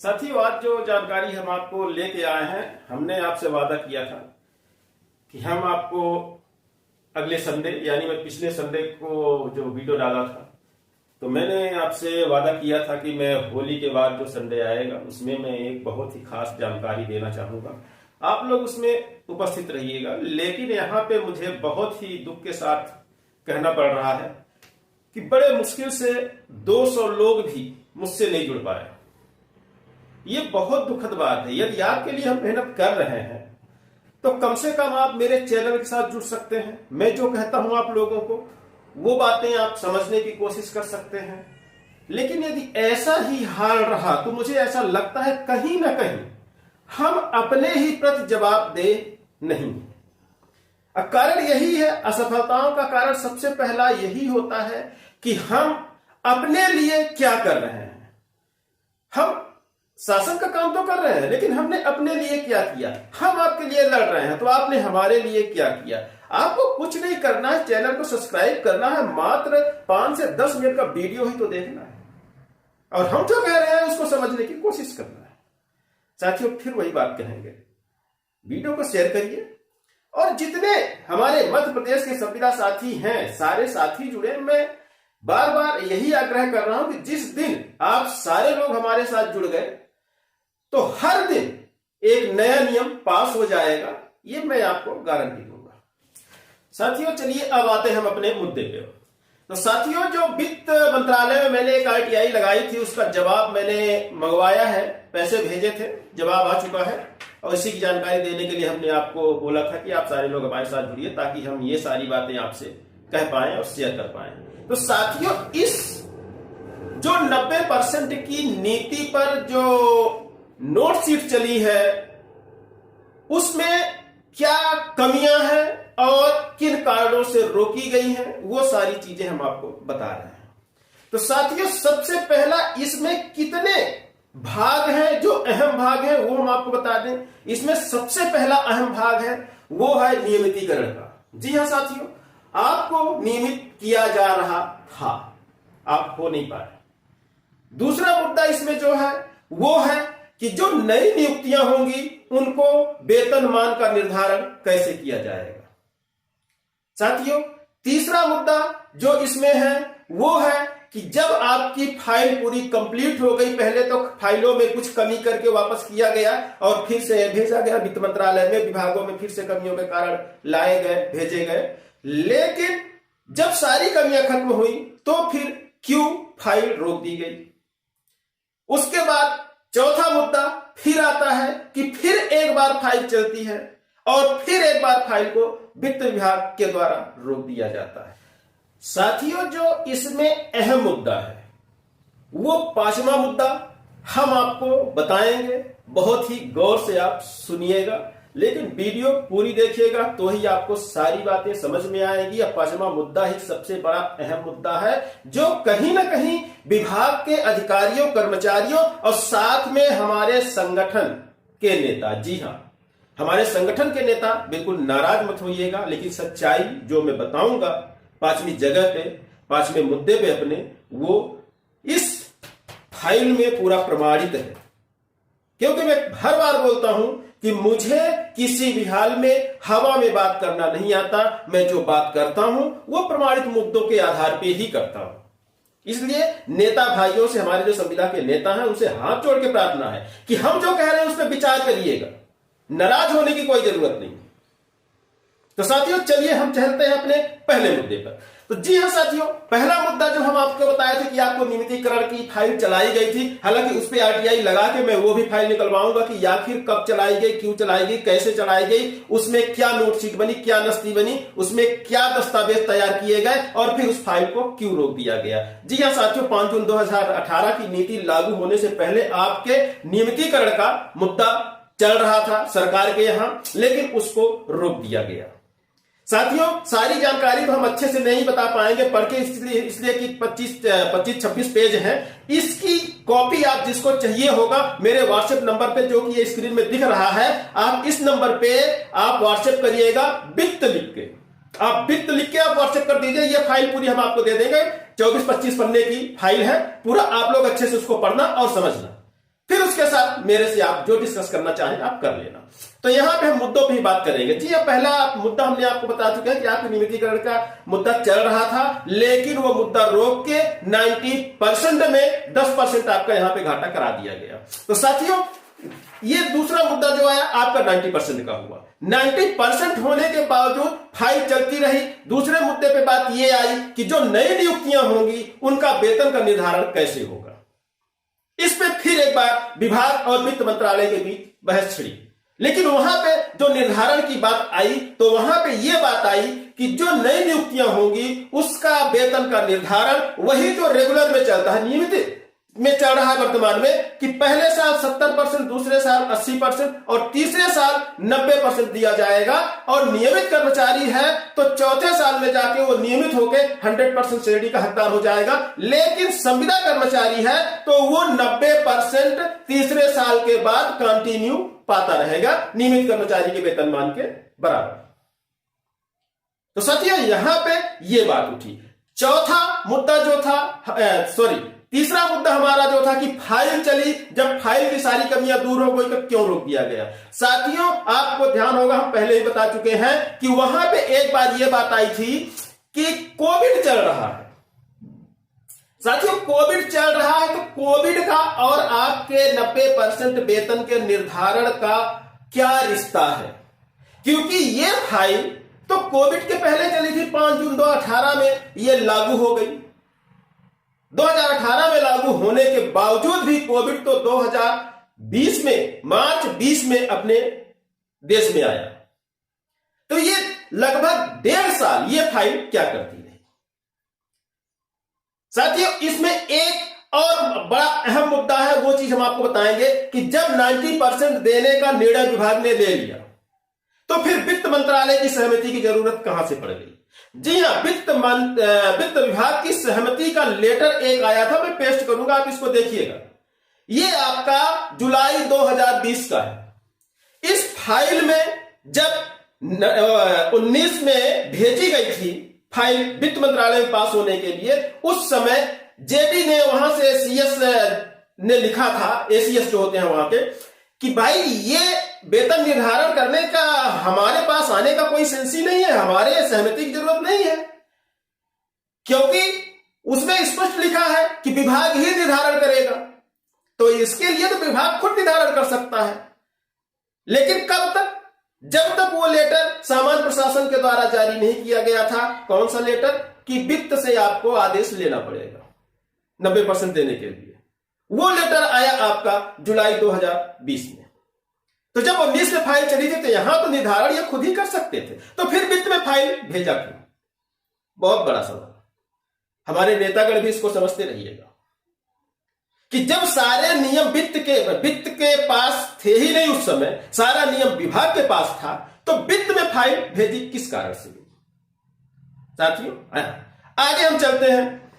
साथियों, आज जो जानकारी हम आपको लेके आए हैं, हमने आपसे वादा किया था कि हम आपको अगले संडे यानी मैं पिछले संडे को जो वीडियो डाला था, तो मैंने आपसे वादा किया था कि मैं होली के बाद जो संडे आएगा उसमें मैं एक बहुत ही खास जानकारी देना चाहूंगा। आप लोग उसमें उपस्थित रहिएगा। लेकिन यहाँ पे मुझे बहुत ही दुख के साथ कहना पड़ रहा है कि बड़े मुश्किल से 200 लोग भी मुझसे नहीं जुड़ पाए। ये बहुत दुखद बात है। यदि आपके लिए हम मेहनत कर रहे हैं तो कम से कम आप मेरे चैनल के साथ जुड़ सकते हैं। मैं जो कहता हूं आप लोगों को वो बातें आप समझने की कोशिश कर सकते हैं। लेकिन यदि ऐसा ही हाल रहा तो मुझे ऐसा लगता है कहीं ना कहीं हम अपने ही प्रति जवाब दे नहीं। कारण यही है, असफलताओं का कारण सबसे पहला यही होता है कि हम अपने लिए क्या कर रहे हैं। हम शासन का काम तो कर रहे हैं, लेकिन हमने अपने लिए क्या किया। हम आपके लिए लड़ रहे हैं तो आपने हमारे लिए क्या किया। आपको कुछ नहीं करना है, चैनल को सब्सक्राइब करना है, मात्र 5 से 10 मिनट का वीडियो ही तो देखना है और हम जो कह रहे हैं उसको समझने की कोशिश करना है। साथियों, फिर वही बात कहेंगे, वीडियो को शेयर करिए और जितने हमारे मध्य प्रदेश के संविदा साथी हैं, सारे साथी जुड़े। मैं बार बार यही आग्रह कर रहा हूं कि जिस दिन आप सारे लोग हमारे साथ जुड़ गए तो हर दिन एक नया नियम पास हो जाएगा, ये मैं आपको गारंटी दूंगा। साथियों, चलिए अब आते हैं हम अपने मुद्दे पे। तो साथियों, जो वित्त मंत्रालय में मैंने एक आरटीआई लगाई थी उसका जवाब मैंने मंगवाया है, पैसे भेजे थे, जवाब आ चुका है और इसी की जानकारी देने के लिए हमने आपको बोला था कि आप सारे लोग हमारे साथ जुड़िए ताकि हम ये सारी बातें आपसे कह पाए और शेयर कर पाए। तो साथियों, इस जो 90% की नीति पर जो नोट शीट चली है उसमें क्या कमियां हैं और किन कारणों से रोकी गई हैं, वो सारी चीजें हम आपको बता रहे हैं। तो साथियों, सबसे पहला इसमें कितने भाग हैं, जो अहम भाग हैं वो हम आपको बता दें। इसमें सबसे पहला अहम भाग है वो है नियमितीकरण का। जी हां साथियों, आपको नियमित किया जा रहा था, आप हो नहीं पाए। दूसरा मुद्दा इसमें जो है वो है कि जो नई नियुक्तियां होंगी उनको वेतनमान का निर्धारण कैसे किया जाएगा। साथियों, तीसरा मुद्दा जो इसमें है वो है कि जब आपकी फाइल पूरी कंप्लीट हो गई, पहले तो फाइलों में कुछ कमी करके वापस किया गया और फिर से भेजा गया वित्त मंत्रालय में, विभागों में फिर से कमियों के कारण लाए गए, भेजे गए। लेकिन जब सारी कमियां खत्म हुई तो फिर क्यों फाइल रोक दी गई। उसके बाद चौथा मुद्दा फिर आता है कि फिर एक बार फाइल चलती है और फिर एक बार फाइल को वित्त विभाग के द्वारा रोक दिया जाता है। साथियों, जो इसमें अहम मुद्दा है वो 5वां मुद्दा हम आपको बताएंगे। बहुत ही गौर से आप सुनिएगा, लेकिन वीडियो पूरी देखिएगा तो ही आपको सारी बातें समझ में आएगी। अब 5वां मुद्दा ही सबसे बड़ा अहम मुद्दा है जो कहीं ना कहीं विभाग के अधिकारियों, कर्मचारियों और साथ में हमारे संगठन के नेता, जी हां, हमारे संगठन के नेता, बिल्कुल नाराज मत होइएगा, लेकिन सच्चाई जो मैं बताऊंगा 5वीं जगह पे, 5वें मुद्दे पे अपने, वो इस फाइल में पूरा प्रमाणित है। क्योंकि मैं हर बार बोलता हूं कि मुझे किसी भी हाल में हवा में बात करना नहीं आता। मैं जो बात करता हूं वो प्रमाणित मुद्दों के आधार पे ही करता हूं। इसलिए नेता भाइयों से, हमारे जो संविदा के नेता हैं, उनसे हाथ जोड़ के प्रार्थना है कि हम जो कह रहे हैं उस पर विचार करिएगा, नाराज होने की कोई जरूरत नहीं। तो साथियों, चलिए हम चलते हैं अपने पहले मुद्दे पर। तो जी हां साथियों, पहला मुद्दा जो हम आपको बताए थे कि आपको नियमितीकरण की फाइल चलाई गई थी, हालांकि उस पर आरटीआई लगा के मैं वो भी फाइल निकलवाऊंगा कि आखिर कब चलाई गई, क्यों चलाई गई, कैसे चलाई गई, उसमें क्या नोटशीट बनी, क्या नस्ती बनी, उसमें क्या दस्तावेज तैयार किए गए और फिर उस फाइल को क्यों रोक दिया गया। जी हां साथियों, 5 जून 2018 की नीति लागू होने से पहले आपके नियमितीकरण का मुद्दा चल रहा था सरकार के यहां, लेकिन उसको रोक दिया गया। साथियों, सारी जानकारी तो हम अच्छे से नहीं बता पाएंगे पढ़ के, इसलिए कि 25-26 पेज हैं। इसकी कॉपी आप जिसको चाहिए होगा मेरे व्हाट्सएप नंबर पे, जो कि ये स्क्रीन में दिख रहा है, आप इस नंबर पे आप व्हाट्सएप करिएगा वित्त लिख के। आप वित्त लिख के आप व्हाट्सएप कर दीजिए, ये फाइल पूरी हम आपको दे देंगे। 24-25 पन्ने की फाइल है, पूरा आप लोग अच्छे से उसको पढ़ना और समझना। फिर उसके साथ मेरे से आप जो डिस्कस करना चाहें आप कर लेना। तो यहां पे हम मुद्दों पे ही बात करेंगे। जी, ये पहला मुद्दा हमने आपको बता चुके हैं कि आपके नियमितीकरण का मुद्दा चल रहा था, लेकिन वो मुद्दा रोक के 90% में 10% आपका यहां पे घाटा करा दिया गया। तो साथियों, ये दूसरा मुद्दा जो आया आपका 90% का हुआ। 90% होने के बावजूद फाइल चलती रही। दूसरे मुद्दे पे बात ये आई कि जो नई नियुक्तियां होंगी उनका वेतन का निर्धारण कैसे होगा। इस पे फिर एक बार विभाग और वित्त मंत्रालय के बीच बहस छिड़ी, लेकिन वहां पे जो निर्धारण की बात आई तो वहां पे यह बात आई कि जो नई नियुक्तियां होंगी उसका वेतन का निर्धारण वही जो रेगुलर में चलता है, नियमित में चल रहा है वर्तमान में, कि पहले साल 70%, दूसरे साल 80% और तीसरे साल 90% दिया जाएगा। और नियमित कर्मचारी है तो चौथे साल में जाके वो नियमित होकर 100% श्रेणी का हकदार हो जाएगा। लेकिन संविदा कर्मचारी है तो वो 90% तीसरे साल के बाद कंटिन्यू पाता रहेगा, नियमित कर्मचारी के वेतनमान के बराबर। तो साथियों, यहां पे ये बात उठी। चौथा मुद्दा जो था, तीसरा मुद्दा हमारा जो था कि फाइल चली, जब फाइल की सारी कमियां दूर हो गई तो क्यों रोक दिया गया। साथियों, आपको ध्यान होगा, हम पहले ही बता चुके हैं कि वहां पे एक बार यह बात आई थी कि कोविड चल रहा है। साथियों, कोविड चल रहा है तो कोविड का और आपके 90% वेतन के निर्धारण का क्या रिश्ता है, क्योंकि ये फाइल तो कोविड के पहले चली थी। 5 जून 2018 में ये लागू हो गई। 2018 में लागू होने के बावजूद भी कोविड तो 2020 में, मार्च 20 में अपने देश में आया। तो ये लगभग 1.5 साल ये फाइल क्या करती रही। साथियों, इसमें एक और बड़ा अहम मुद्दा है, वो चीज हम आपको बताएंगे कि जब 90% देने का निर्णय विभाग ने ले लिया तो फिर वित्त मंत्रालय की सहमति की जरूरत कहां से पड़ गई। जी हां, वित्त विभाग की सहमति का लेटर एक आया था, मैं पेस्ट करूंगा, आप इसको देखिएगा। ये आपका जुलाई 2020 का है। इस फाइल में जब 19 में भेजी गई थी फाइल वित्त मंत्रालय में पास होने के लिए, उस समय जेडी ने वहां से एसीएस ने लिखा था, एसीएस जो होते हैं वहां के, कि भाई ये वेतन निर्धारण करने का हमारे पास आने का कोई सेंस ही नहीं है, हमारे सहमति की जरूरत नहीं है, क्योंकि उसमें स्पष्ट लिखा है कि विभाग ही निर्धारण करेगा। तो इसके लिए तो विभाग खुद निर्धारण कर सकता है। लेकिन कब तक? जब तक वो लेटर सामान्य प्रशासन के द्वारा जारी नहीं किया गया था। कौन सा लेटर? कि वित्त से आपको आदेश लेना पड़ेगा 90% देने के लिए। वो लेटर आया आपका जुलाई 2020 में। तो जब 19 में फाइल चली थी तो यहां तो निर्धारण ये खुद ही कर सकते थे, तो फिर वित्त में फाइल भेजा क्यों? बहुत बड़ा सवाल। हमारे नेतागण भी इसको समझते रहिएगा कि जब सारे नियम वित्त के पास थे ही नहीं, उस समय सारा नियम विभाग के पास था, तो वित्त में फाइल भेजी किस कारण से? साथियों, आगे हम चलते हैं।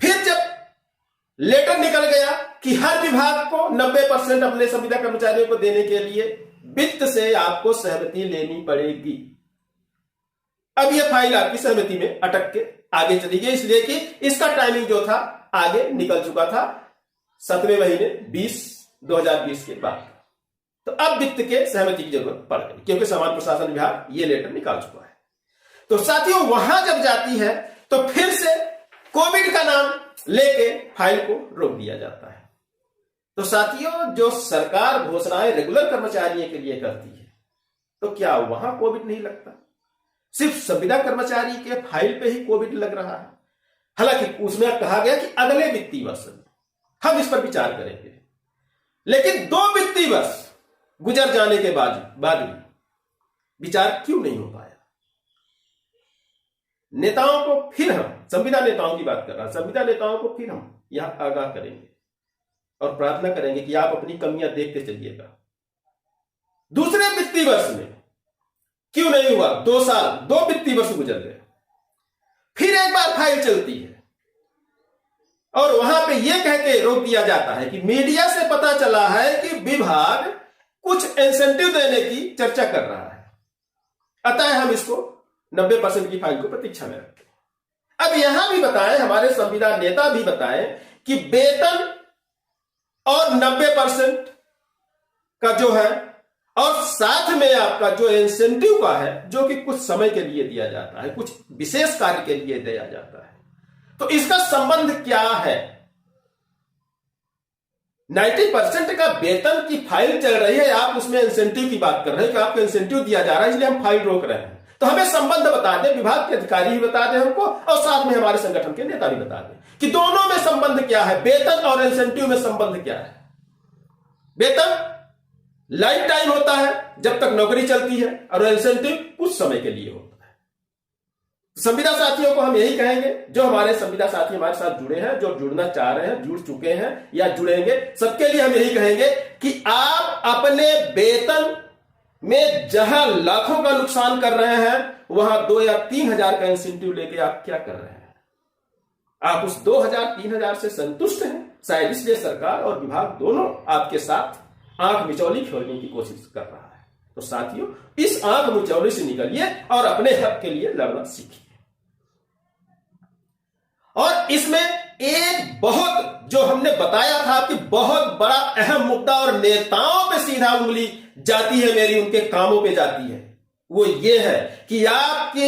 फिर जब लेटर निकल गया कि हर विभाग को 90% अपने संविदा कर्मचारियों को देने के लिए वित्त से आपको सहमति लेनी पड़ेगी। अब यह फाइल आपकी सहमति में अटक के आगे चली गई, इसलिए कि इसका टाइमिंग जो था आगे निकल चुका था 7वें महीने 2020 के बाद। तो अब वित्त के सहमति की जरूरत पड़ गई, क्योंकि सामान्य प्रशासन विभाग ये लेटर निकाल चुका है। तो साथियों, वहां जब जाती है तो फिर से कोविड का नाम लेके फाइल को रोक दिया जाता है। तो साथियों, जो सरकार घोषणाएं रेगुलर कर्मचारियों के लिए करती है, तो क्या वहां कोविड नहीं लगता? सिर्फ संविदा कर्मचारी के फाइल पे ही कोविड लग रहा है। हालांकि उसमें कहा गया कि अगले वित्तीय वर्ष में हम इस पर विचार करेंगे, लेकिन 2 वित्तीय वर्ष गुजर जाने के बाद भी विचार क्यों नहीं हो पाया? नेताओं को फिर हम, संविदा नेताओं की बात कर रहा, संविदा नेताओं को फिर हम यहां आगाह करेंगे और प्रार्थना करेंगे कि आप अपनी कमियां देखते चलिएगा। दूसरे वित्तीय वर्ष में क्यों नहीं हुआ? 2 साल, 2 वित्तीय वर्ष गुजर गए, फिर एक बार फाइल चलती है और वहां पे यह कह के रोक दिया जाता है कि मीडिया से पता चला है कि विभाग कुछ इंसेंटिव देने की चर्चा कर रहा है, अतः हम इसको 90% की फाइल को प्रतीक्षा में रखते हैं। अब यहां भी बताएं, हमारे संविदा नेता भी बताएं कि वेतन और 90% का जो है, और साथ में आपका जो इंसेंटिव का है, जो कि कुछ समय के लिए दिया जाता है, कुछ विशेष कार्य के लिए दिया जाता है। तो इसका संबंध क्या है? 90% का वेतन की फाइल चल रही है, आप उसमें इंसेंटिव की बात कर रहे हैं कि आपको इंसेंटिव दिया जा रहा है, इसलिए हम फाइल रोक रहे हैं। तो हमें संबंध बता दें, विभाग के अधिकारी ही बता दें हमको, और साथ में हमारे संगठन के नेता भी बता दें कि दोनों में संबंध क्या है, वेतन और इंसेंटिव में संबंध क्या है। वेतन लाइफ टाइम होता है, जब तक नौकरी चलती है, और इंसेंटिव कुछ समय के लिए होता है। संविदा साथियों को हम यही कहेंगे, जो हमारे संविदा साथी हमारे साथ जुड़े हैं, जो जुड़ना चाह रहे हैं, जुड़ चुके हैं या जुड़ेंगे, सबके लिए हम यही कहेंगे कि आप अपने वेतन में जहां लाखों का नुकसान कर रहे हैं, वहां 2 या 3 हजार का इंसेंटिव लेके आप क्या कर रहे हैं? आप उस 2,000-3,000 से संतुष्ट हैं? शायद इसलिए सरकार और विभाग दोनों आपके साथ आंख मिचौली खोलने की कोशिश कर रहा है। तो साथियों, इस आंख मिचौली से निकलिए और अपने हक के लिए लड़ना सीखिए। और इसमें एक बहुत, जो हमने बताया था कि बहुत बड़ा अहम मुद्दा, और नेताओं पे सीधा उंगली जाती है मेरी, उनके कामों पे जाती है, वो ये है कि आपकी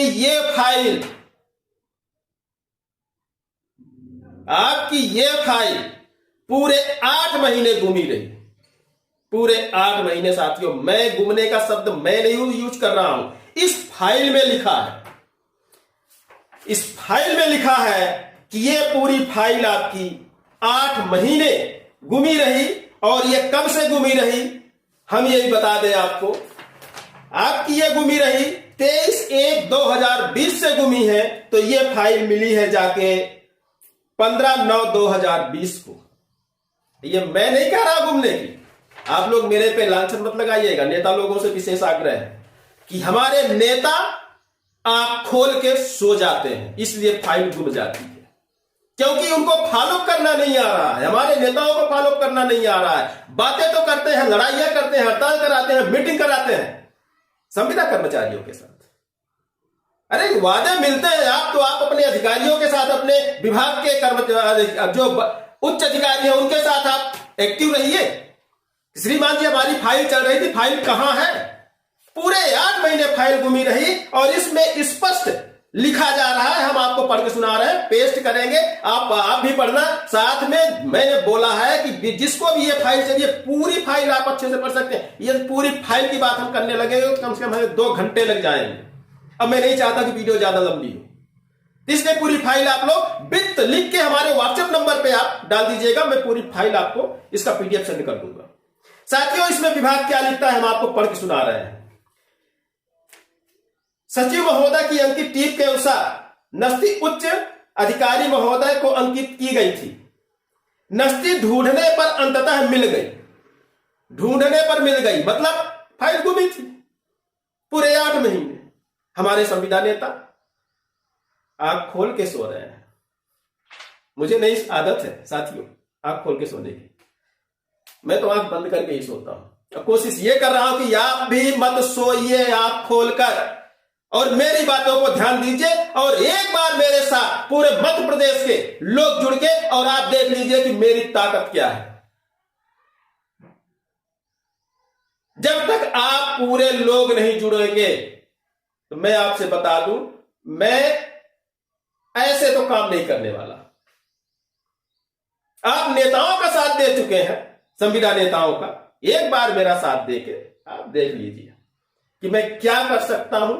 ये फाइल पूरे 8 महीने गुमी रही। पूरे 8 महीने साथियों, मैं गुमने का शब्द मैं नहीं यूज कर रहा हूं, इस फाइल में लिखा है, इस फाइल में लिखा है कि ये पूरी फाइल आपकी 8 महीने गुमी रही। और ये कब से गुमी रही, हम यही बता दें आपको, आपकी ये गुमी रही 23/1/2020 से गुमी है। तो ये फाइल मिली है जाके 15/9/2020 को। ये मैं नहीं कह रहा गुमने की, आप लोग मेरे पे लांछन मत लगाइएगा। नेता लोगों से विशेष आग्रह है कि हमारे नेता आंख खोल के सो जाते हैं, इसलिए फाइल गुम जाती है, क्योंकि उनको फॉलो करना नहीं आ रहा है। हमारे नेताओं को फॉलो करना नहीं आ रहा है। बातें तो करते हैं, लड़ाइयां करते हैं, हड़ताल कराते हैं, मीटिंग कराते हैं संविदा कर्मचारियों के साथ। अरे वादे मिलते हैं, आप अपने अधिकारियों के साथ, अपने विभाग के कर्मचारी, जो उच्च अधिकारी हैं, उनके साथ आप एक्टिव रहिए। श्रीमान जी, हमारी फाइल चल रही थी, फाइल कहां है? पूरे 8 महीने फाइल गुमी रही, और इसमें स्पष्ट लिखा जा रहा है, हम आपको पढ़ के सुना रहे हैं, पेस्ट करेंगे, आप भी पढ़ना। साथ में मैंने बोला है कि जिसको भी ये फाइल चाहिए, पूरी फाइल आप अच्छे से पढ़ सकते हैं। ये पूरी फाइल की बात हम करने लगेंगे, कम से कम हमें 2 घंटे लग जाएंगे। अब मैं नहीं चाहता कि वीडियो ज्यादा लंबी हो, इसलिए पूरी फाइल आप लोग वित्त लिख के हमारे व्हाट्सएप नंबर पे आप डाल दीजिएगा, मैं पूरी फाइल आपको इसका PDF सेंड कर दूंगा। साथियों, इसमें विभाग क्या लिखता है हम आपको पढ़ के सुना रहे हैं। सचिव महोदय की अंकित टीप के अनुसार नस्ती उच्च अधिकारी महोदय को अंकित की गई थी। नस्ती ढूंढने पर अंततः मिल गई। ढूंढने पर मिल गई मतलब फाइल गुमी थी पूरे 8 महीने। हमारे संविदा नेता आंख खोल के सो रहे हैं। मुझे नहीं आदत है साथियों आंख खोल के सोने की, मैं तो आंख बंद करके ही सोता हूं। कोशिश ये कर रहा हूं कि आप भी मत सोइए आंख खोलकर, और मेरी बातों को ध्यान दीजिए, और एक बार मेरे साथ पूरे मध्य प्रदेश के लोग जुड़ के, और आप देख लीजिए कि मेरी ताकत क्या है। जब तक आप पूरे लोग नहीं जुड़ेंगे, तो मैं आपसे बता दूं, मैं ऐसे तो काम नहीं करने वाला। आप नेताओं का साथ दे चुके हैं, संविदा नेताओं का, एक बार मेरा साथ देके आप देख लीजिए कि मैं क्या कर सकता हूं,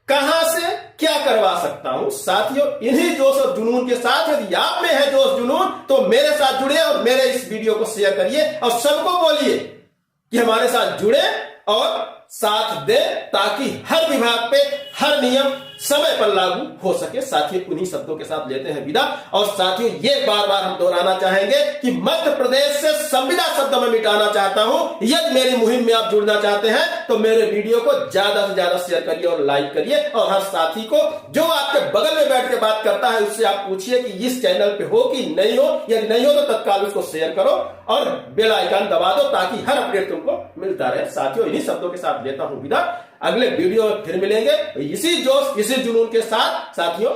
कहां से क्या करवा सकता हूं। साथियों, इन्हीं जोश और जुनून के साथ, यदि आप में है जोश जुनून, तो मेरे साथ जुड़िए और मेरे इस वीडियो को शेयर करिए, और सबको बोलिए कि हमारे साथ जुड़े और साथ दे, ताकि हर विभाग पे हर नियम समय पर लागू हो सके। साथियों, उन्हीं शब्दों के साथ लेते हैं विदा। और साथियों, ये बार बार हम दोहराना चाहेंगे कि मध्य प्रदेश से संविदा शब्द में मिटाना चाहता हूं। यदि मेरी मुहिम में आप जुड़ना चाहते हैं तो मेरे वीडियो को ज्यादा से ज्यादा शेयर करिए और लाइक करिए, और हर साथी को जो आपके बगल में बैठ के बात करता है उससे आप पूछिए कि इस चैनल पे हो कि नहीं हो। यदि नहीं हो तो तत्काल उसको शेयर करो और बेल आइकन दबा दो, ताकि हर अपडेट तुमको मिलता रहे। साथियों, इन्हीं शब्दों के साथ लेता हूं विदा। अगले वीडियो में फिर मिलेंगे इसी जोश इसी जुनून के साथ। साथियों,